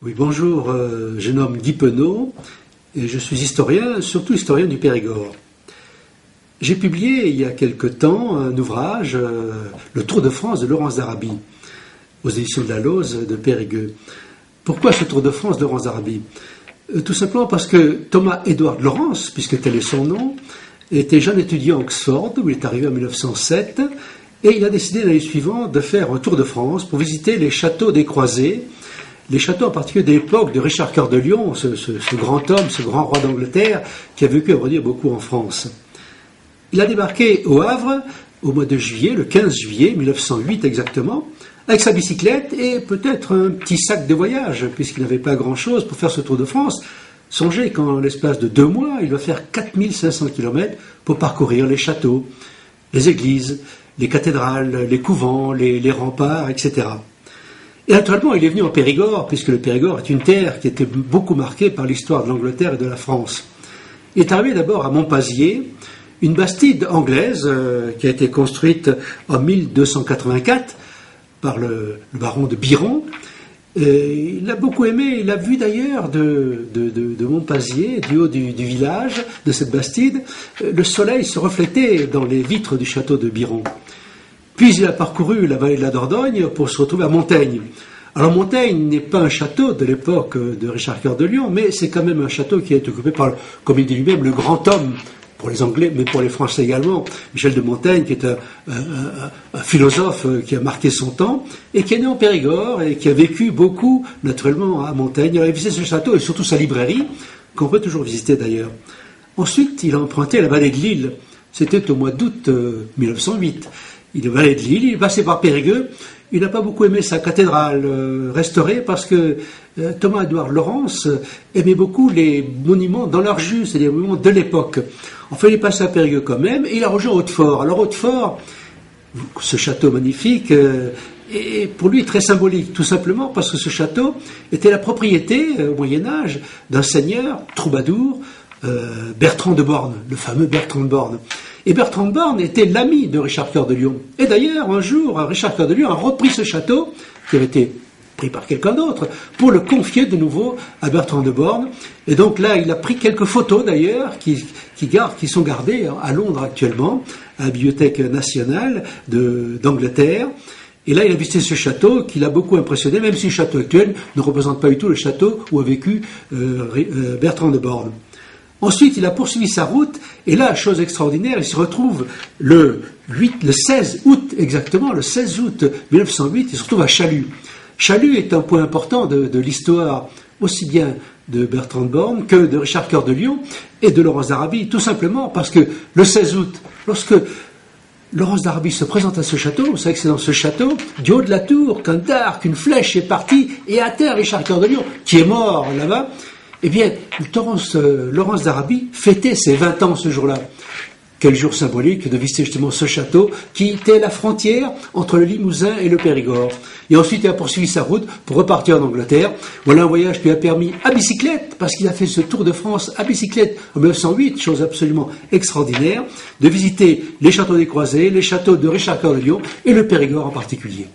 Oui, bonjour, je nomme Guy Penaud et je suis historien, surtout historien du Périgord. J'ai publié il y a quelque temps un ouvrage, Le Tour de France de Laurence d'Arabie, aux éditions de la Lose de Périgueux. Pourquoi ce Tour de France de Laurence d'Arabie? Tout simplement parce que Thomas Edward Lawrence, puisque tel est son nom, était jeune étudiant à Oxford, où il est arrivé en 1907, et il a décidé l'année suivante de faire un Tour de France pour visiter les châteaux des Croisés, les châteaux en particulier de l'époque de Richard Cœur de Lion, ce grand homme, ce grand roi d'Angleterre, qui a vécu, à vrai dire, beaucoup en France. Il a débarqué au Havre au mois de juillet, le 15 juillet 1908 exactement, avec sa bicyclette et peut-être un petit sac de voyage, puisqu'il n'avait pas grand-chose pour faire ce Tour de France. Songez qu'en l'espace de 2 mois, il va faire 4500 km pour parcourir les châteaux, les églises, les cathédrales, les couvents, les remparts, etc. Et naturellement, il est venu en Périgord, puisque le Périgord est une terre qui était beaucoup marquée par l'histoire de l'Angleterre et de la France. Il est arrivé d'abord à Montpazier, une bastide anglaise qui a été construite en 1284 par le baron de Biron. Et il a beaucoup aimé, il a vu d'ailleurs de Montpazier, du haut du village, de cette bastide, le soleil se reflétait dans les vitres du château de Biron. Puis il a parcouru la vallée de la Dordogne pour se retrouver à Montaigne. Alors Montaigne n'est pas un château de l'époque de Richard Cœur de Lion, mais c'est quand même un château qui a été occupé par, comme il dit lui-même, le grand homme, pour les Anglais, mais pour les Français également, Michel de Montaigne, qui est un philosophe qui a marqué son temps, et qui est né en Périgord, et qui a vécu beaucoup, naturellement, à Montaigne. Il a visité ce château, et surtout sa librairie, qu'on peut toujours visiter d'ailleurs. Ensuite, il a emprunté la vallée de l'Isle. C'était au mois d'août 1908. Il est valet de Lille, il est passé par Périgueux. Il n'a pas beaucoup aimé sa cathédrale restaurée parce que Thomas Edward Lawrence aimait beaucoup les monuments dans leur jus, c'est-à-dire les monuments de l'époque. Enfin, il est passé à Périgueux quand même et il a rejoint Hautefort. Alors Hautefort, ce château magnifique, est pour lui très symbolique, tout simplement parce que ce château était la propriété au Moyen-Âge d'un seigneur troubadour, Bertrand de Born, le fameux Bertrand de Born. Et Bertrand de Born était l'ami de Richard Cœur de Lion. Et d'ailleurs, un jour, Richard Cœur de Lion a repris ce château, qui avait été pris par quelqu'un d'autre, pour le confier de nouveau à Bertrand de Born. Et donc là, il a pris quelques photos d'ailleurs, qui sont gardées à Londres actuellement, à la Bibliothèque nationale d'Angleterre. Et là, il a visité ce château qui l'a beaucoup impressionné, même si le château actuel ne représente pas du tout le château où a vécu Bertrand de Born. Ensuite, il a poursuivi sa route, et là, chose extraordinaire, il se retrouve le 16 août exactement, le 16 août 1908, il se retrouve à Chalut. Chalut est un point important de l'histoire, aussi bien de Bertrand de Born que de Richard Cœur de Lion et de Laurence d'Arabie, tout simplement parce que le 16 août, lorsque Laurence d'Arabie se présente à ce château, vous savez que c'est dans ce château, du haut de la tour, qu'un dard, qu'une flèche est partie, et à terre Richard Cœur de Lion, qui est mort là-bas. Eh bien, Laurence d'Arabie fêtait ses 20 ans ce jour-là. Quel jour symbolique de visiter justement ce château qui était la frontière entre le Limousin et le Périgord. Et ensuite, il a poursuivi sa route pour repartir en Angleterre. Voilà un voyage qui lui a permis à bicyclette, parce qu'il a fait ce Tour de France à bicyclette en 1908, chose absolument extraordinaire, de visiter les châteaux des Croisés, les châteaux de Richard Cœur de Lion et le Périgord en particulier.